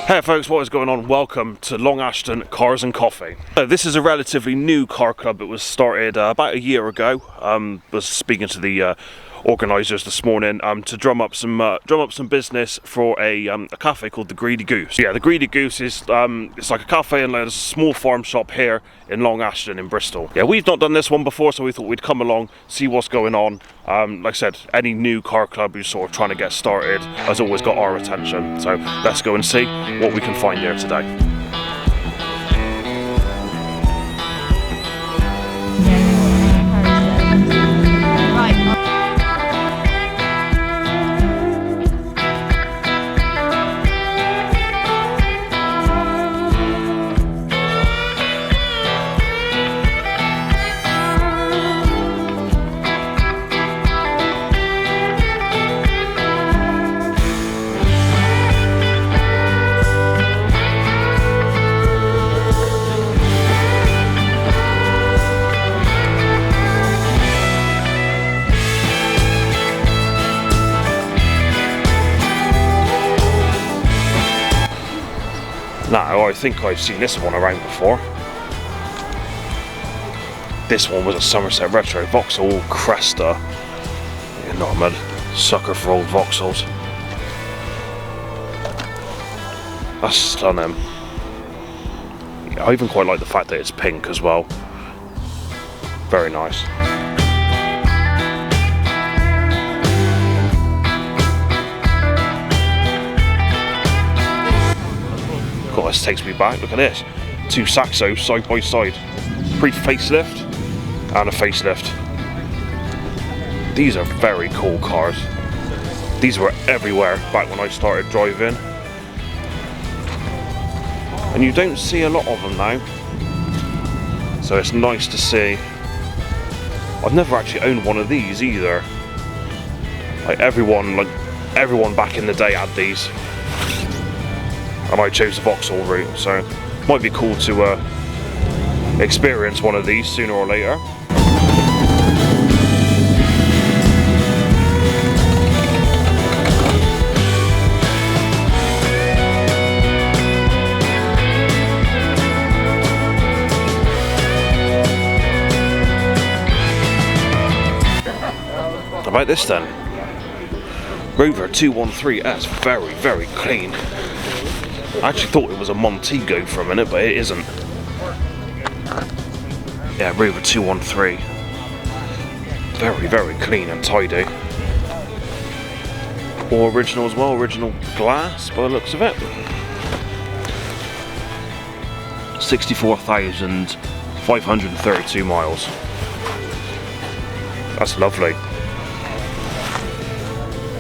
Hey folks, what is going on? Welcome to Ashton Cars and Coffee. This is a relatively new car club. It was started about a year ago. Was speaking to the organisers this morning to drum up some business for a cafe called the Greedy Goose. Yeah, the Greedy Goose is it's like a cafe and there's a small farm shop here in Ashton in Bristol. Yeah, we've not done this one before, so we thought we'd come along, see what's going on. Like I said, any new car club who's sort of trying to get started has always got our attention. So let's go and see what we can find here today. Now, I think I've seen this one around before. This one was a Somerset Retro Vauxhall Cresta. You know, I'm a sucker for old Vauxhalls. That's stunning. Yeah, I even quite like the fact that it's pink as well. Very nice. God, this takes me back. Look at this. Two Saxos side by side. Pre-facelift and a facelift. These are very cool cars. These were everywhere back when I started driving. And you don't see a lot of them now. So it's nice to see. I've never actually owned one of these either. Like everyone back in the day had these. And I chose the Vauxhall route, so it might be cool to experience one of these sooner or later. How about this then? Rover 213, that's very, very clean. I actually thought it was a Montego for a minute, but it isn't. Yeah, Rover 213. Very, very clean and tidy. All original as well, original glass by the looks of it. 64,532 miles. That's lovely.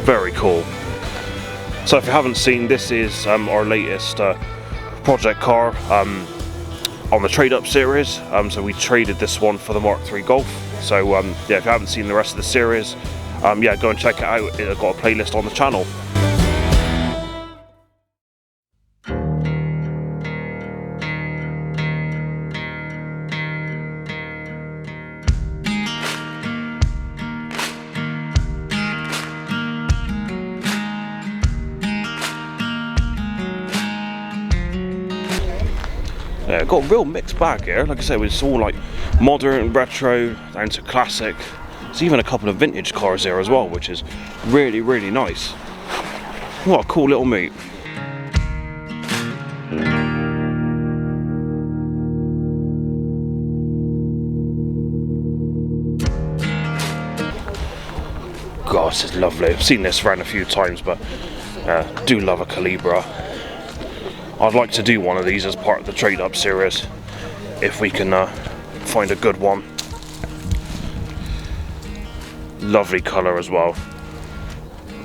Very cool. So if you haven't seen, this is our latest project car on the Trade Up series. So we traded this one for the Mark III Golf. So yeah, if you haven't seen the rest of the series, yeah, go and check it out. I've got a playlist on the channel. Yeah, got a real mixed bag here. Like I said, it's all like modern, retro, down to classic. There's even a couple of vintage cars here as well, which is really, really nice. What a cool little meet. God, this is lovely. I've seen this around a few times, but do love a Calibra. I'd like to do one of these as part of the Trade Up series, if we can find a good one. Lovely colour as well.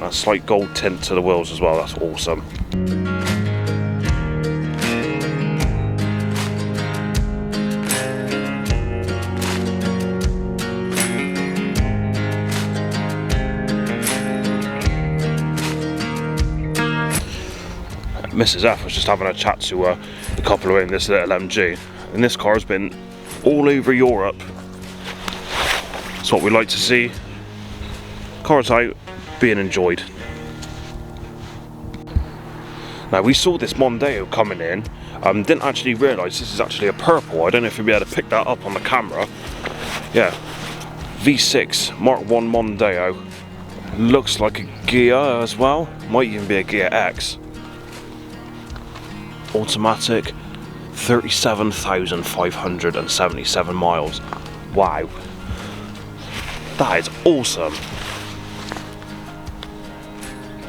A slight gold tint to the wheels as well, that's awesome. Mrs. F was just having a chat to a couple who own this little MG, and this car's been all over Europe. That's what we like to see. Cars out, being enjoyed. Now we saw this Mondeo coming in, didn't actually realise this is actually a purple. I don't know if you'll be able to pick that up on the camera. Yeah, V6 Mark 1 Mondeo. Looks like a Gia as well, might even be a Gia X. Automatic, 37,577 miles. Wow, that is awesome.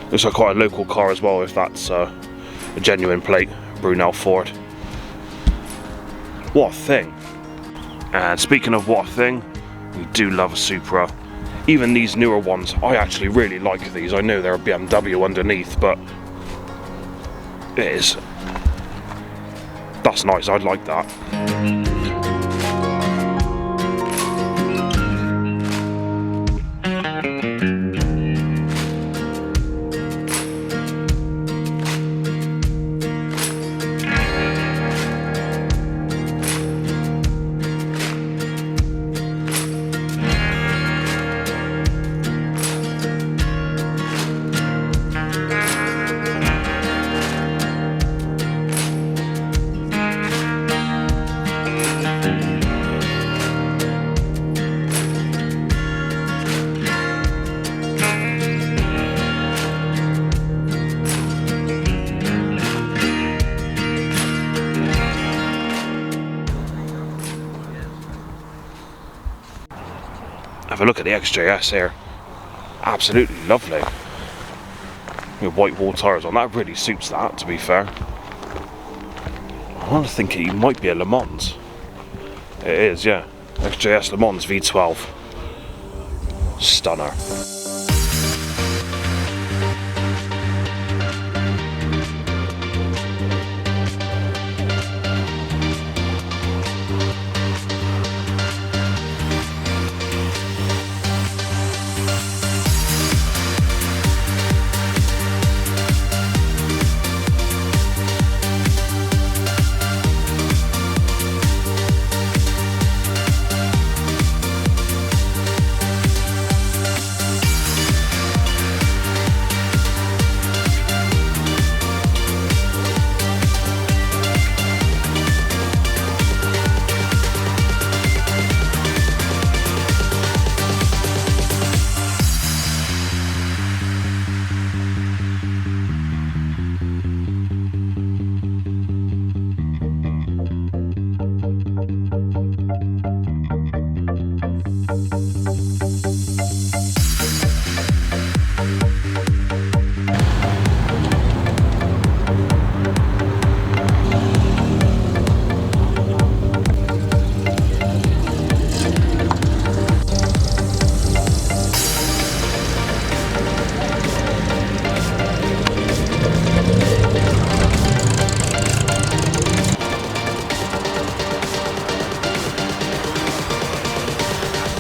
Looks like quite a local car as well, if that's a genuine plate. Brunel Ford. What a thing. And speaking of what a thing, we do love a Supra. Even these newer ones, I actually really like these. I know they're a BMW underneath, but it is. That's nice, I'd like that. Have a look at the XJS here. Absolutely lovely. With white wall tyres on, that really suits that, to be fair. I want to think it might be a Le Mans. It is, yeah. XJS Le Mans V12. Stunner.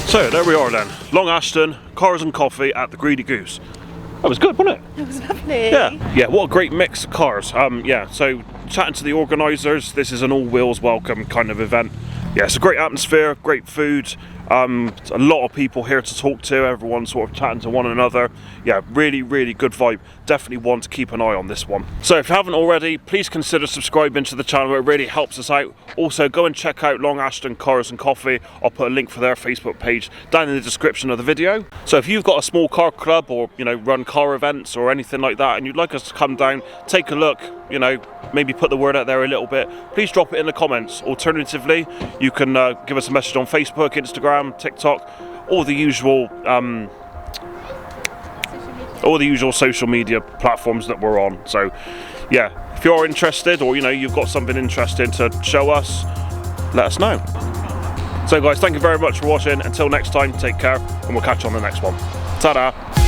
So there we are then, Long Ashton, Cars and Coffee at the Greedy Goose. That was good, wasn't it? It was lovely. Yeah, what a great mix of cars. Yeah, so chatting to the organisers, this is an all wheels welcome kind of event. Yeah, it's a great atmosphere, great food, a lot of people here to talk to, everyone sort of chatting to one another. Yeah, really, really good vibe. Definitely one to keep an eye on this one. So if you haven't already, please consider subscribing to the channel, it really helps us out. Also, go and check out Long Ashton Cars and Coffee. I'll put a link for their Facebook page down in the description of the video. So if you've got a small car club or, you know, run car events or anything like that and you'd like us to come down, take a look, you know, maybe put the word out there a little bit, please drop it in the comments. Alternatively, you can give us a message on Facebook, Instagram, TikTok, all the usual social media platforms that we're on. So yeah, if you're interested or, you know, you've got something interesting to show us, let us know. So guys, thank you very much for watching. Until next time, take care and we'll catch you on the next one. Ta-da!